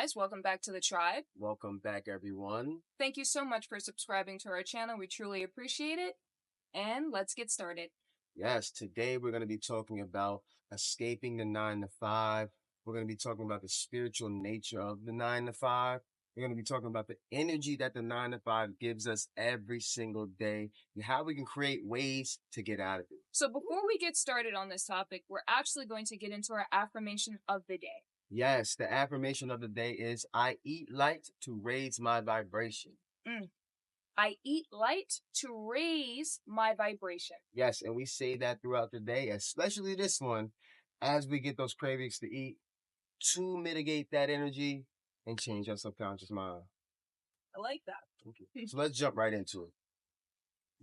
guys, welcome back to the tribe. Welcome back, everyone. Thank you so much for subscribing to our channel. We truly appreciate it. And let's get started. Yes, today we're going to be talking about escaping the 9 to 5. We're going to be talking about the spiritual nature of the 9 to 5. We're going to be talking about the energy that the 9 to 5 gives us every single day and how we can create ways to get out of it. So before we get started on this topic, we're actually going to get into our affirmation of the day. Yes, the affirmation of the day is, I eat light to raise my vibration. I eat light to raise my vibration. Yes, and we say that throughout the day, especially this one, as we get those cravings to eat, to mitigate that energy and change our subconscious mind. I like that. Okay. So let's jump right into it.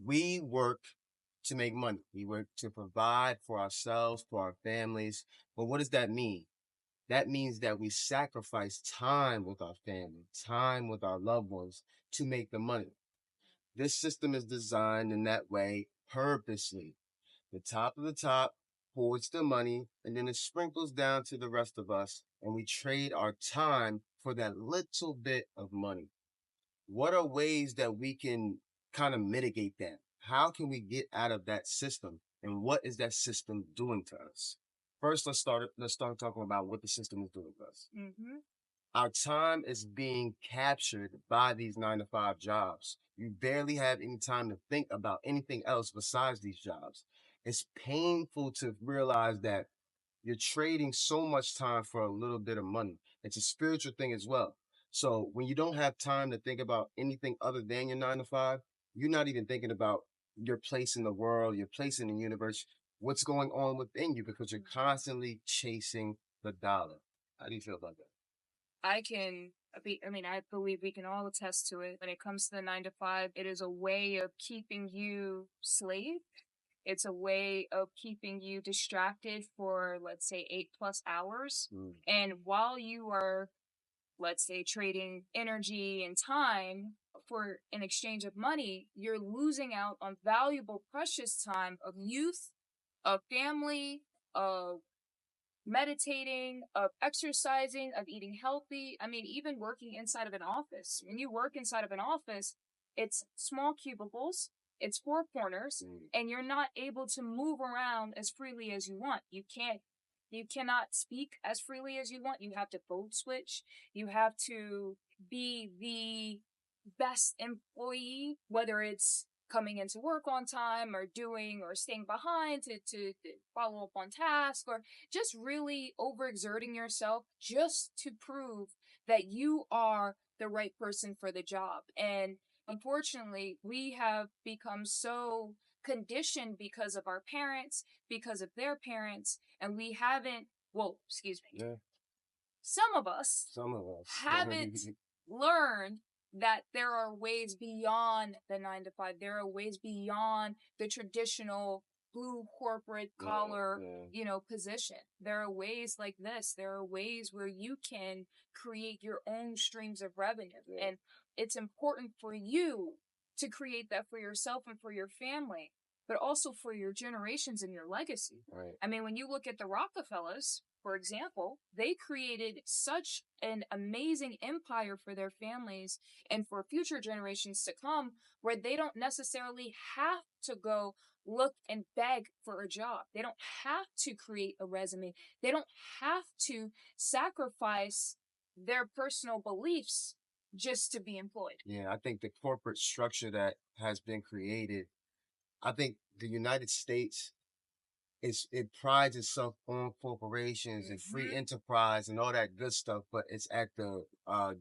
We work to make money. We work to provide for ourselves, for our families. But what does that mean? That means that we sacrifice time with our family, time with our loved ones to make the money. This system is designed in that way purposely. The top of the top hoards the money, and then it sprinkles down to the rest of us, and we trade our time for that little bit of money. What are ways that we can kind of mitigate that? How can we get out of that system? And what is that system doing to us? First, let's start talking about what the system is doing to us. Our time is being captured by these 9 to 5 jobs. You barely have any time to think about anything else besides these jobs. It's painful to realize that you're trading so much time for a little bit of money. It's a spiritual thing as well. So when you don't have time to think about anything other than your 9 to 5, you're not even thinking about your place in the world, your place in the universe, what's going on within you, because you're constantly chasing the dollar. How do you feel about that? I believe we can all attest to it. When it comes to the 9 to 5, it is a way of keeping you slave. It's a way of keeping you distracted for, let's say, 8+ hours. And while you are, let's say, trading energy and time for in exchange of money, you're losing out on valuable, precious time of youth, of family, of meditating, of exercising, of eating healthy. I mean, even working inside of an office. When you work inside of an office, it's small cubicles, it's 4 corners, and you're not able to move around as freely as you want. You cannot speak as freely as you want. You have to code switch. You have to be the best employee, whether it's coming into work on time or staying behind to follow up on tasks, or just really overexerting yourself just to prove that you are the right person for the job. And unfortunately, we have become so conditioned because of our parents, because of their parents, and we haven't, some of us haven't learned that there are ways beyond the 9 to 5. There are ways beyond the traditional blue corporate collar, position. There are ways like this. There are ways where you can create your own streams of revenue. And it's important for you to create that for yourself and for your family, but also for your generations and your legacy. Right. I mean, when you look at the Rockefellers, for example, they created such an amazing empire for their families and for future generations to come, where they don't necessarily have to go look and beg for a job. They don't have to create a resume. They don't have to sacrifice their personal beliefs just to be employed. Yeah, I think the corporate structure that has been created, I think the United States, it prides itself on corporations and free enterprise and all that good stuff, but it's at the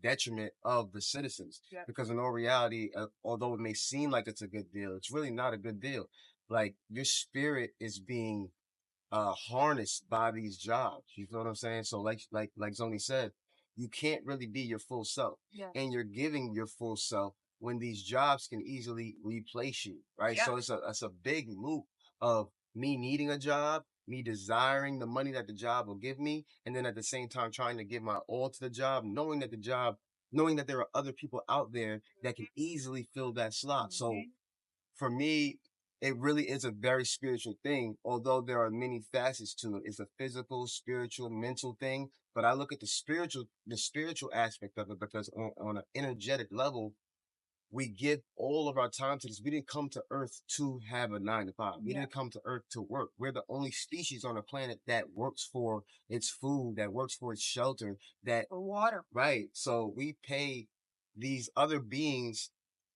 detriment of the citizens. Because in all reality, although it may seem like it's a good deal, it's really not a good deal. Like, your spirit is being harnessed by these jobs. You feel what I'm saying? So like Zoni said, you can't really be your full self. And you're giving your full self when these jobs can easily replace you, right? So it's a big loop of me needing a job, me desiring the money that the job will give me, and then at the same time trying to give my all to the job, knowing that there are other people out there that can easily fill that slot. So for me, it really is a very spiritual thing, although there are many facets to it. It's a physical, spiritual, mental thing. But I look at the spiritual aspect of it because on an energetic level, we give all of our time to this. We didn't come to Earth to have a 9 to 5. We didn't come to Earth to work. We're the only species on the planet that works for its food, that works for its shelter, that For water. right. So we pay these other beings,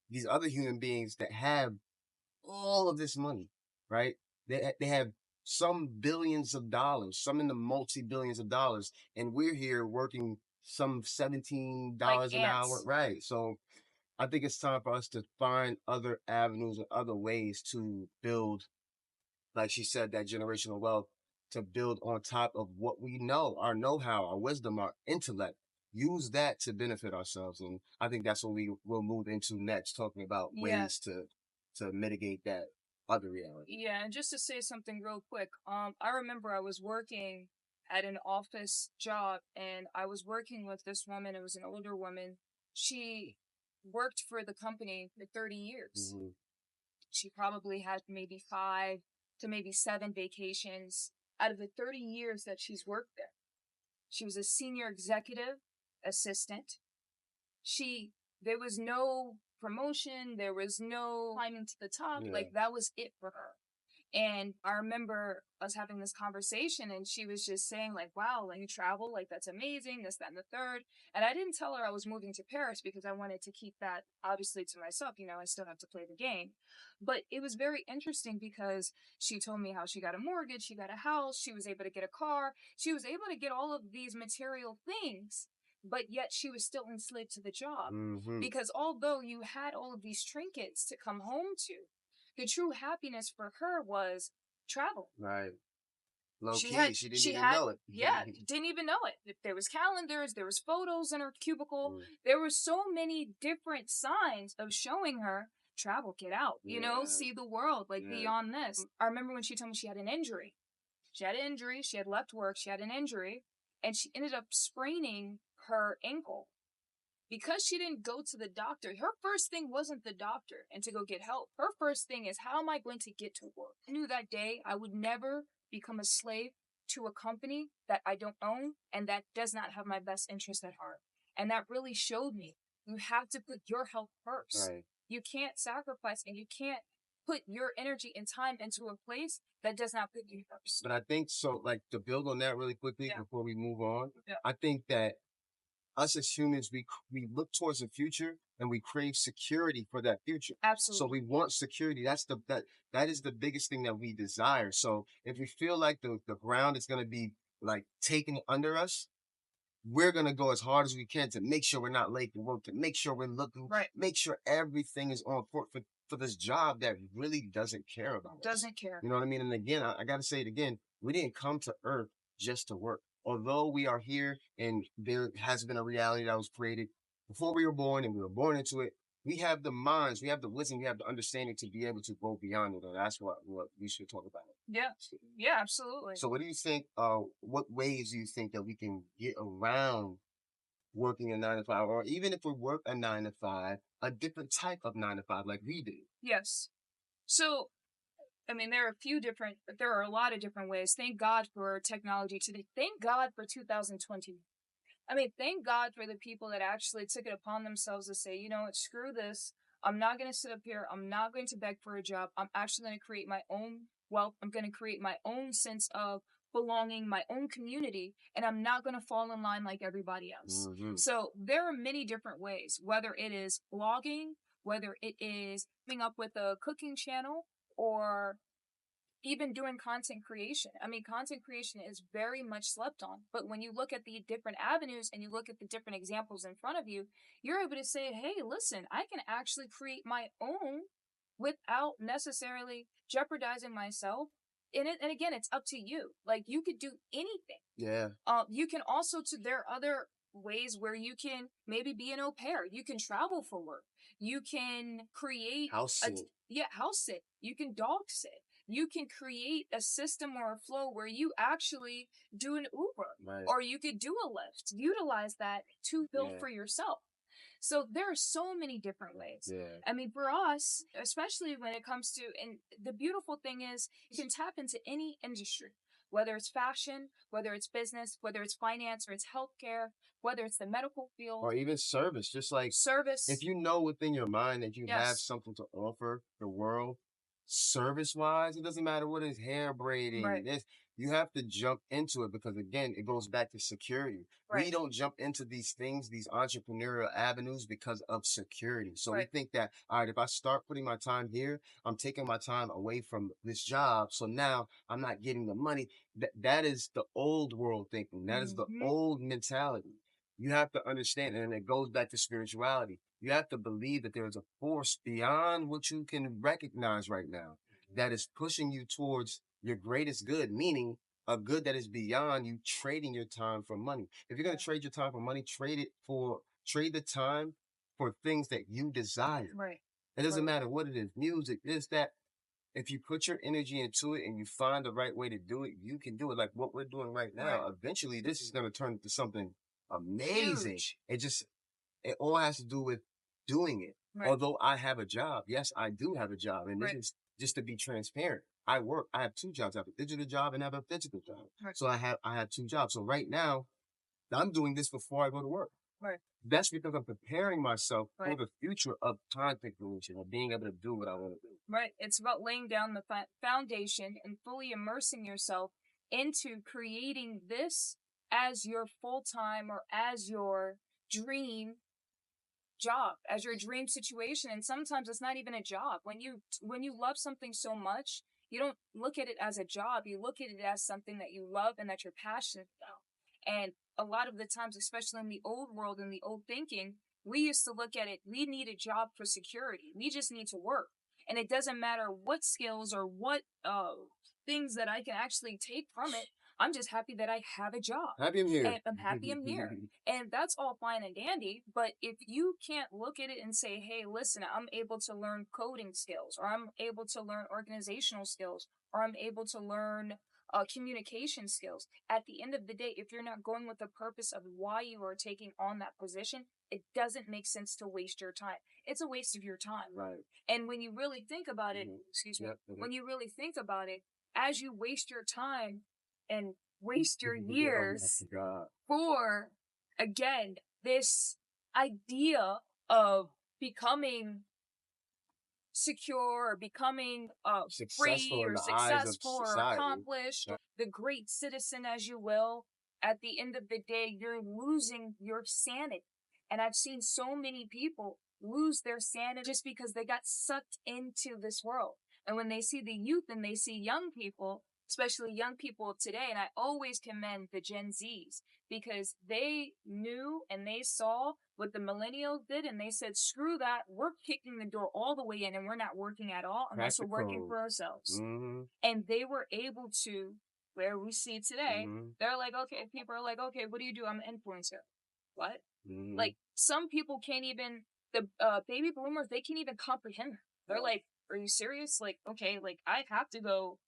these other human beings that have all of this money, right? They have some billions of dollars, some in the multi-billions of dollars, and we're here working some $17 Like an hour, ants. right? So I think it's time for us to find other avenues and other ways to build, like she said, that generational wealth, to build on top of what we know, our know-how, our wisdom, our intellect. Use that to benefit ourselves. And I think that's what we will move into next, talking about Yeah. ways to mitigate that other reality. Yeah, and just to say something real quick, I remember I was working at an office job, and I was working with this woman. It was an older woman. She worked for the company for 30 years. Mm-hmm. She probably had maybe 5 to maybe 7 vacations out of the 30 years that she's worked there. She was a senior executive assistant. There was no promotion, there was no climbing to the top. Yeah. Like, that was it for her. And I remember us having this conversation, and she was just saying, like, wow, like, you travel, like, that's amazing, this, that, and the third. And I didn't tell her I was moving to Paris because I wanted to keep that, obviously, to myself. You know, I still have to play the game. But it was very interesting because she told me how she got a mortgage, she got a house, she was able to get a car, she was able to get all of these material things, but yet she was still enslaved to the job. Mm-hmm. Because although you had all of these trinkets to come home to, the true happiness for her was travel. Right. Low She key, had, she didn't even know it. Yeah, didn't even know it. There was calendars, there was photos in her cubicle. Mm. There were so many different signs of showing her travel, get out, you know, see the world, like beyond this. I remember when she told me she had an injury. She had left work, she had an injury, and she ended up spraining her ankle. Because she didn't go to the doctor, her first thing wasn't the doctor and to go get help. Her first thing is, how am I going to get to work? I knew that day I would never become a slave to a company that I don't own and that does not have my best interest at heart. And that really showed me you have to put your health first. Right. You can't sacrifice, and you can't put your energy and time into a place that does not put you first. But I think so, like, to build on that really quickly before we move on, Yeah. I think that us as humans, we look towards the future and we crave security for that future. Absolutely. So we want security. That is the biggest thing that we desire. So if we feel like the ground is going to be like taken under us, we're going to go as hard as we can to make sure we're not late to work, to make sure we're looking, Right. make sure everything is on for this job that really doesn't care about us. Doesn't care. You know what I mean? And again, I got to say it again, we didn't come to Earth just to work. Although we are here and there has been a reality that was created before we were born and we were born into it, we have the minds, we have the wisdom, we have the understanding to be able to go beyond it. And that's what we should talk about. Yeah. Yeah, absolutely. So what do you think, what ways do you think that we can get around working a 9 to 5, or even if we work a 9 to 5, a different type of 9 to 5 like we do? Yes. So, I mean, there are a lot of different ways. Thank God for technology today. Thank God for 2020. I mean, thank God for the people that actually took it upon themselves to say, you know what, screw this. I'm not going to sit up here. I'm not going to beg for a job. I'm actually going to create my own wealth. I'm going to create my own sense of belonging, my own community, and I'm not going to fall in line like everybody else. Mm-hmm. So there are many different ways, whether it is blogging, whether it is coming up with a cooking channel, or even doing content creation. I mean, content creation is very much slept on, but when you look at the different avenues and you look at the different examples in front of you, you're able to say, hey, listen, I can actually create my own without necessarily jeopardizing myself. And again, it's up to you. Like, you could do anything. Yeah. You can also, there are other ways where you can maybe be an au pair. You can travel for work. You can create house sit. House sit. You can dog sit. You can create a system or a flow where you actually do an Uber, Right. or you could do a Lyft. Utilize that to build for yourself. So there are so many different ways. Yeah. I mean, for us, especially when it comes to, and the beautiful thing is you can tap into any industry, whether it's fashion, whether it's business, whether it's finance or it's healthcare, whether it's the medical field Or even service. Just like service. if you know within your mind that you have Yes. something to offer the world, service wise, it doesn't matter what is hair braiding. Right. This you have to jump into it because again, it goes back to security. We Right. don't jump into these things, these entrepreneurial avenues because of security. So we Right. think that, all right, if I start putting my time here, I'm taking my time away from this job. So now I'm not getting the money. That is the old world thinking. That is the Mhm. old mentality. You have to understand, and it goes back to spirituality. You have to believe that there is a force beyond what you can recognize right now that is pushing you towards your greatest good, meaning a good that is beyond you trading your time for money. If you're going to trade your time for money, trade the time for things that you desire. Right. It doesn't Right. matter what it is, music, this, that. If you put your energy into it and you find the right way to do it, you can do it. Like what we're doing right now. Right. Eventually, this is going to turn into something amazing. Huge. It all has to do with doing it. Right. Although I have a job, yes, I do have a job, and this Right. is just to be transparent. I have two jobs. I have a digital job and I have a physical job. Right. So I have two jobs. So right now, I'm doing this before I go to work. Right. That's because I'm preparing myself for Right. the future of content creation, of being able to do what I want to do. Right. It's about laying down the foundation and fully immersing yourself into creating this as your full-time or as your dream job, as your dream situation. And sometimes it's not even a job. When you love something so much, you don't look at it as a job. You look at it as something that you love and that you're passionate about. And a lot of the times, especially in the old world and the old thinking, we used to look at it, we need a job for security. We just need to work. And it doesn't matter what skills or what things that I can actually take from it. I'm just happy that I have a job. Happy I'm here. And I'm happy I'm here. And that's all fine and dandy. But if you can't look at it and say, hey, listen, I'm able to learn coding skills, or I'm able to learn organizational skills, or I'm able to learn communication skills. At the end of the day, if you're not going with the purpose of why you are taking on that position, it doesn't make sense to waste your time. It's a waste of your time. Right. And when you really think about it, excuse me, when you really think about it, as you waste your time and waste your years for, again, this idea of becoming secure or becoming free or successful or accomplished, the great citizen, as you will, at the end of the day, you're losing your sanity. And I've seen so many people lose their sanity just because they got sucked into this world. And when they see the youth and they see young people, especially young people today, and I always commend the Gen Zs because they knew and they saw what the millennials did, and they said, screw that, we're kicking the door all the way in and we're not working at all unless we're working for ourselves. And they were able to, where we see today, they're like, okay, people are like, okay, what do you do? I'm an influencer. What? Like, some people can't even, the baby boomers, they can't even comprehend. They're like, are you serious? Like, okay, like, I have to go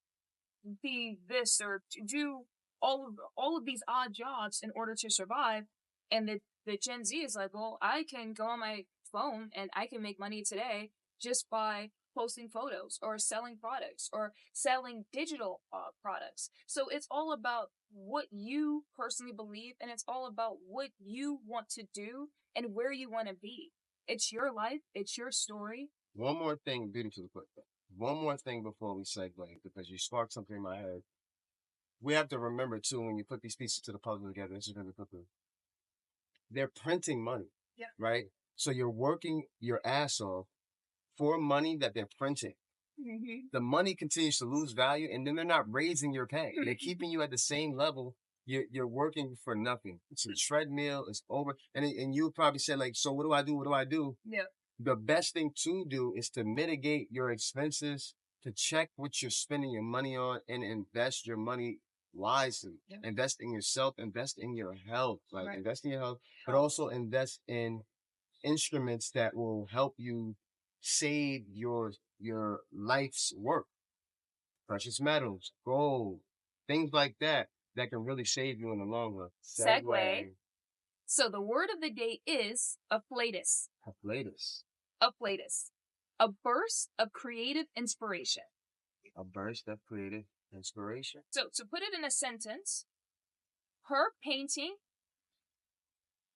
be this or to do all of these odd jobs in order to survive. And the Gen Z is like, well, I can go on my phone and I can make money today just by posting photos or selling products or selling digital products. So it's all about what you personally believe, and it's all about what you want to do and where you want to be. It's your life. It's your story. One more thing, beautiful quick. One more thing before we segue, because you sparked something in my head. We have to remember too, when you put these pieces to the puzzle together, this is going to put they're printing money, right? So you're working your ass off for money that they're printing. The money continues to lose value, and then they're not raising your pay. They're keeping you at the same level. You're working for nothing. It's a treadmill. It's over. And you probably said, like, so what do I do? What do I do? Yeah. The best thing to do is to mitigate your expenses, to check what you're spending your money on, and invest your money wisely. Invest in yourself, invest in your health, invest in your health, but also invest in instruments that will help you save your life's work. Precious metals, gold, things like that can really save you in the long run. Segue. So the word of the day is afflatus. Afflatus. Afflatus. A burst of creative inspiration. A burst of creative inspiration. So to put it in a sentence, her painting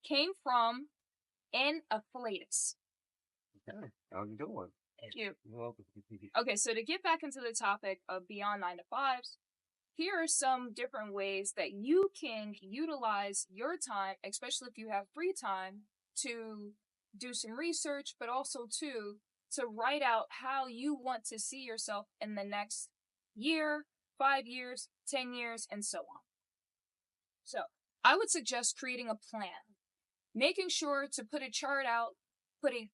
came from an afflatus. Okay, how you doing? Thank you. You're welcome. Okay, so to get back into the topic of beyond 9 to 5s, here are some different ways that you can utilize your time, especially if you have free time, to do some research, but also to write out how you want to see yourself in the next year, 5 years, 10 years, and so on. So I would suggest creating a plan, making sure to put a chart out, putting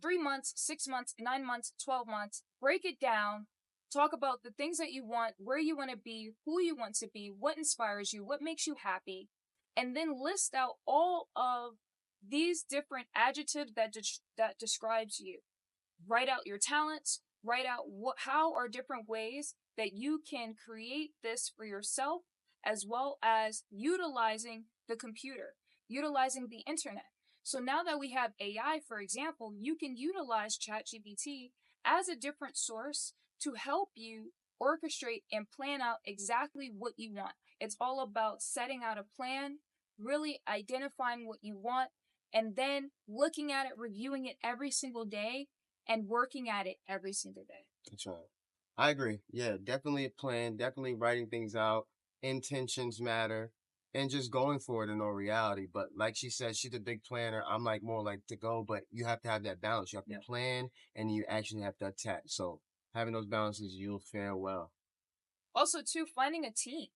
3 months, 6 months, 9 months, 12 months, break it down, talk about the things that you want, where you want to be, who you want to be, what inspires you, what makes you happy, and then list out all of these different adjectives that describes you. Write out your talents, write out how are different ways that you can create this for yourself, as well as utilizing the computer, utilizing the internet. So now that we have AI, for example, you can utilize ChatGPT as a different source to help you orchestrate and plan out exactly what you want. It's all about setting out a plan, really identifying what you want, and then looking at it, reviewing it every single day, and working at it every single day. That's right. I agree. Yeah, definitely a plan, definitely writing things out. Intentions matter. And just going for it in all reality. But like she said, she's a big planner. I'm like more like to go, but you have to have that balance. You have to plan and you actually have to attack. So having those balances, you'll fare well. Also, too, finding a team.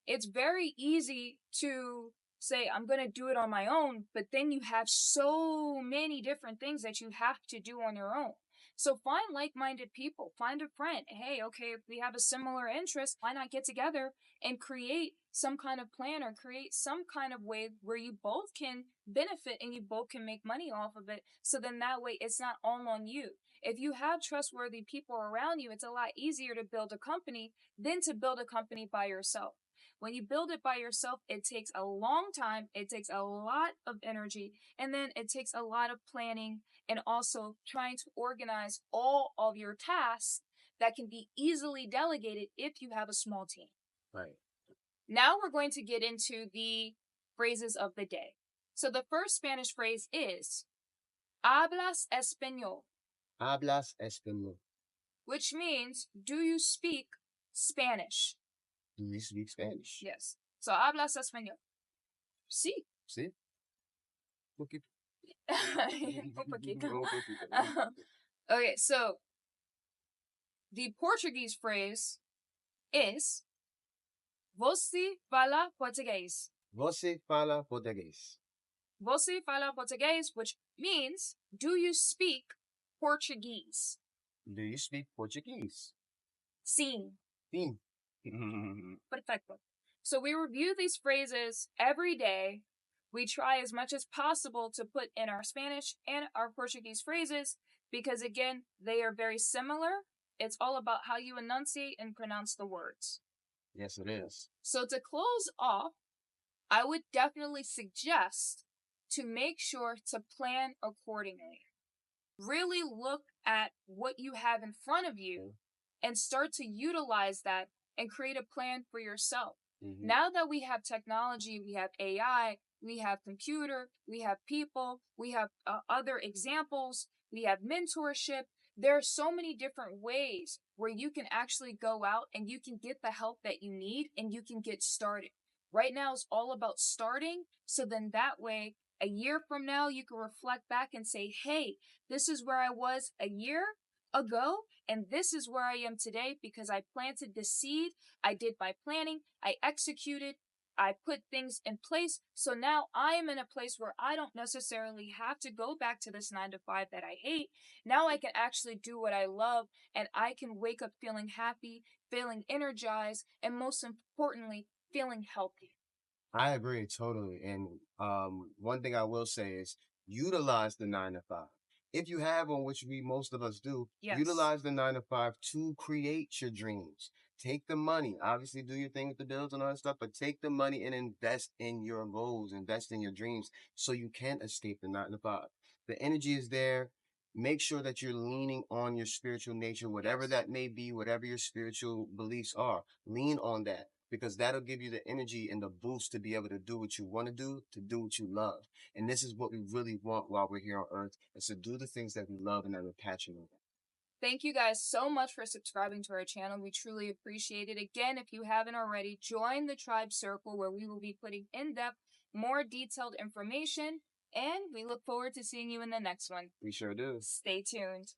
It's very easy to say, I'm going to do it on my own, but then you have so many different things that you have to do on your own. So find like-minded people, find a friend. Hey, okay, if we have a similar interest, why not get together and create some kind of plan or create some kind of way where you both can benefit and you both can make money off of it. So then that way it's not all on you. If you have trustworthy people around you, it's a lot easier to build a company than to build a company by yourself. When you build it by yourself, it takes a long time, it takes a lot of energy, and then it takes a lot of planning and also trying to organize all of your tasks that can be easily delegated if you have a small team. Right. Now we're going to get into the phrases of the day. So the first Spanish phrase is Hablas español. Hablas español. Which means, do you speak Spanish? Do you speak Spanish? Yes. So hablas español. Sí. See? Poquito. Un poquito. Okay, so the Portuguese phrase is Você fala português. Você fala português. Você fala português, which means, do you speak Portuguese? Do you speak Portuguese? Sim. Sim. Perfecto. So we review these phrases every day. We try as much as possible to put in our Spanish and our Portuguese phrases because, again, they are very similar. It's all about how you enunciate and pronounce the words. Yes, it is. So to close off, I would definitely suggest to make sure to plan accordingly. Really look at what you have in front of you and start to utilize that and create a plan for yourself. Mm-hmm. Now that we have technology, we have AI, we have computer, we have people, we have other examples, we have mentorship. There are so many different ways where you can actually go out and you can get the help that you need and you can get started. Right now it's all about starting. So then that way, a year from now, you can reflect back and say, hey, this is where I was a year ago, and this is where I am today because I planted the seed, I did my planning, I executed, I put things in place. So now I am in a place where I don't necessarily have to go back to this 9 to 5 that I hate. Now I can actually do what I love, and I can wake up feeling happy, feeling energized, and most importantly, feeling healthy. I agree totally. And one thing I will say is utilize the 9 to 5. If you have one, which most of us do, utilize the 9 to 5 to create your dreams, Take the money. Obviously, do your thing with the bills and all that stuff, but take the money and invest in your goals, invest in your dreams so you can escape the 9 to 5. The energy is there. Make sure that you're leaning on your spiritual nature, whatever that may be, whatever your spiritual beliefs are. Lean on that because that'll give you the energy and the boost to be able to do what you want to do what you love. And this is what we really want while we're here on earth, is to do the things that we love and that we're passionate about. Thank you guys so much for subscribing to our channel. We truly appreciate it. Again, if you haven't already, join the Tribe Circle where we will be putting in-depth, more detailed information. And we look forward to seeing you in the next one. We sure do. Stay tuned.